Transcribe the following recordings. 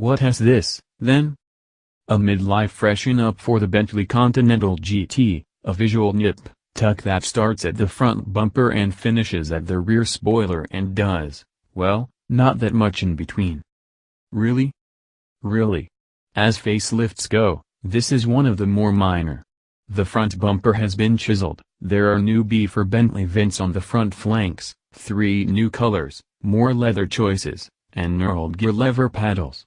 What has this, then? A midlife freshen up for the Bentley Continental GT, a visual nip-tuck that starts at the front bumper and finishes at the rear spoiler and does, well, not that much in between. Really? Really? As facelifts go, this is one of the more minor. The front bumper has been chiseled, there are new B for Bentley vents on the front flanks, 3 new colors, more leather choices, and knurled gear lever paddles.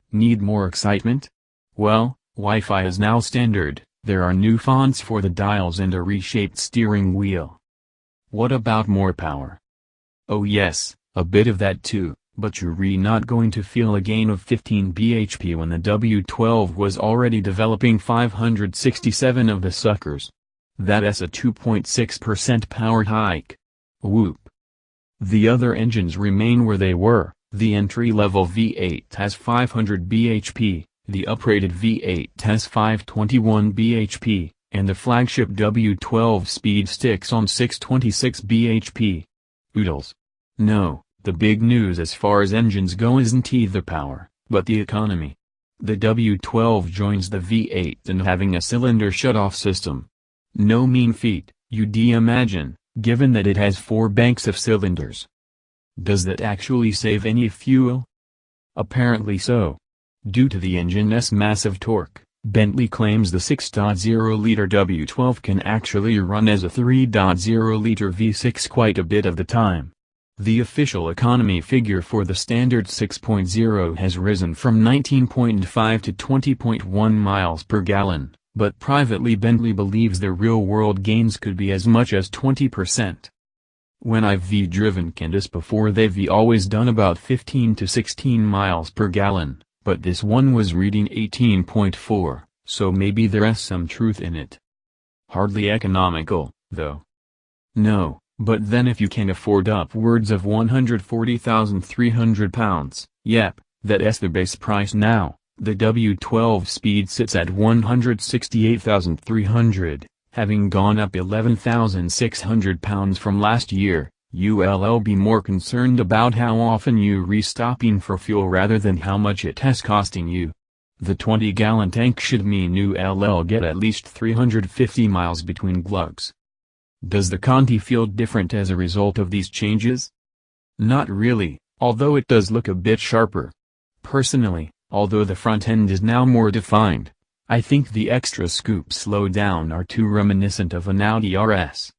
Need more excitement? Well, Wi-Fi is now standard, there are new fonts for the dials and a reshaped steering wheel. What about more power? Oh yes, a bit of that too, but you're really not going to feel a gain of 15 bhp when the W12 was already developing 567 of the suckers. That's a 2.6% power hike. Whoop. The other engines remain where they were. The entry-level V8 has 500 bhp, the uprated V8 has 521 bhp, and the flagship W12 speed sticks on 626 bhp. Oodles. No, the big news as far as engines go isn't the power, but the economy. The W12 joins the V8 in having a cylinder shut-off system. No mean feat, you'd imagine, given that it has 4 banks of cylinders. Does that actually save any fuel? Apparently so. Due to the engine's massive torque, Bentley claims the 6.0-liter W12 can actually run as a 3.0-liter V6 quite a bit of the time. The official economy figure for the standard 6.0 has risen from 19.5 to 20.1 miles per gallon, but privately Bentley believes the real-world gains could be as much as 20%. When I've driven Candace before they've always done about 15 to 16 miles per gallon, but this one was reading 18.4, so maybe there's some truth in it. Hardly economical, though. No. But then if you can afford upwards of £140,300, yep, that's the base price now. The W12 speed sits at £168,300, having gone up £11,600 from last year. You'll be more concerned about how often you restopping for fuel rather than how much it has costing you. The 20-gallon tank should mean you'll get at least 350 miles between glugs. Does the Conti feel different as a result of these changes? Not really, although it does look a bit sharper. Personally, although the front end is now more defined, I think the extra scoop slowdown are too reminiscent of an Audi RS.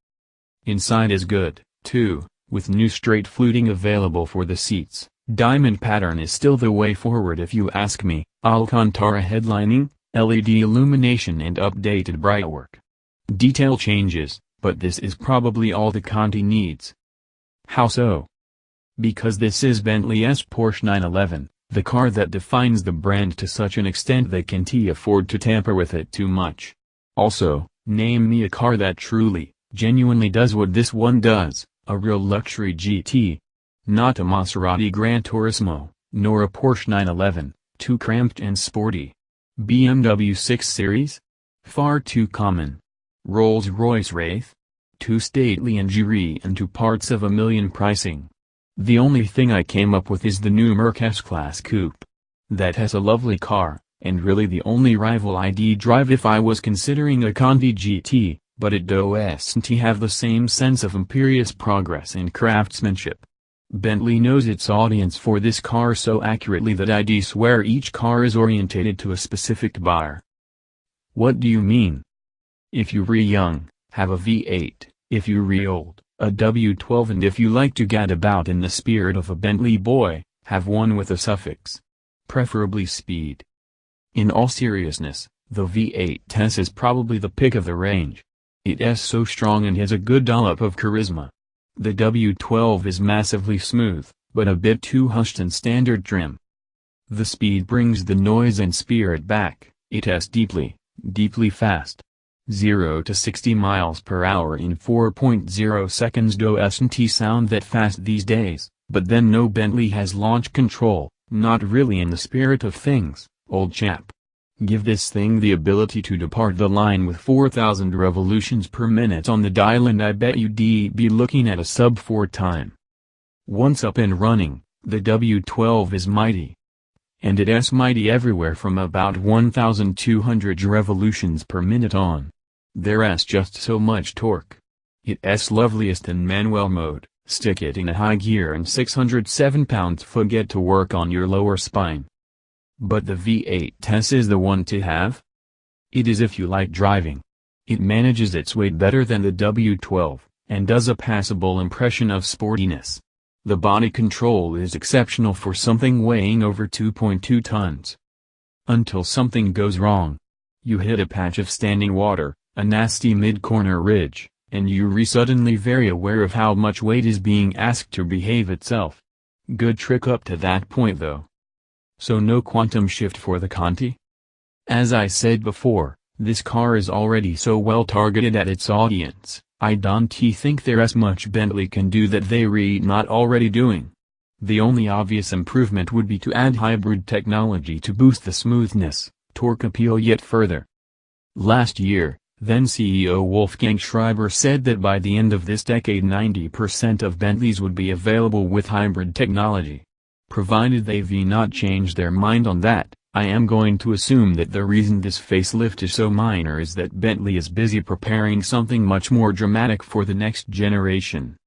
Inside is good, too, with new straight fluting available for the seats. Diamond pattern is still the way forward if you ask me. Alcantara headlining, LED illumination and updated brightwork. Detail changes. But this is probably all the Conti needs. How so? Because this is Bentley's Porsche 911, the car that defines the brand to such an extent they can't afford to tamper with it too much. Also, name me a car that truly, genuinely does what this one does, a real luxury GT. Not a Maserati Gran Turismo, nor a Porsche 911, too cramped and sporty. BMW 6 Series? Far too common. Rolls-Royce Wraith? Too stately and jury and 2 parts of a million pricing. The only thing I came up with is the new Merc S-Class Coupe. That has a lovely car, and really the only rival I'd drive if I was considering a Conti GT, but it doesn't have the same sense of imperious progress and craftsmanship. Bentley knows its audience for this car so accurately that I'd swear each car is orientated to a specific buyer. What do you mean? If you're young, have a V8, if you're old, a W12, and if you like to gad about in the spirit of a Bentley boy, have one with a suffix. Preferably speed. In all seriousness, the V8 is probably the pick of the range. It's so strong and has a good dollop of charisma. The W12 is massively smooth, but a bit too hushed and standard trim. The speed brings the noise and spirit back. It's deeply fast. 0 to 60 miles per hour in 4.0 seconds doesn't sound that fast these days, but then no, Bentley has launch control, not really in the spirit of things, old chap. Give this thing the ability to depart the line with 4,000 revolutions per minute on the dial and I bet you'd be looking at a sub-4 time. Once up and running, the W12 is mighty. and it's mighty everywhere from about 1,200 revolutions per minute on. There's just so much torque. It's loveliest in manual mode. Stick it in a high gear and 607 pounds-foot get to work on your lower spine. But the V8 TES is the one to have? It is if you like driving. It manages its weight better than the W12, and does a passable impression of sportiness. The body control is exceptional for something weighing over 2.2 tons. Until something goes wrong. You hit a patch of standing water, a nasty mid-corner ridge, and you're suddenly very aware of how much weight is being asked to behave itself. Good trick up to that point though. So no quantum shift for the Conti? As I said before, this car is already so well targeted at its audience, I don't think there's much Bentley can do that they're not already doing. The only obvious improvement would be to add hybrid technology to boost the smoothness, torque appeal yet further. Last year, then CEO Wolfgang Schreiber said that by the end of this decade 90% of Bentleys would be available with hybrid technology. Provided they've not changed their mind on that, I am going to assume that the reason this facelift is so minor is that Bentley is busy preparing something much more dramatic for the next generation.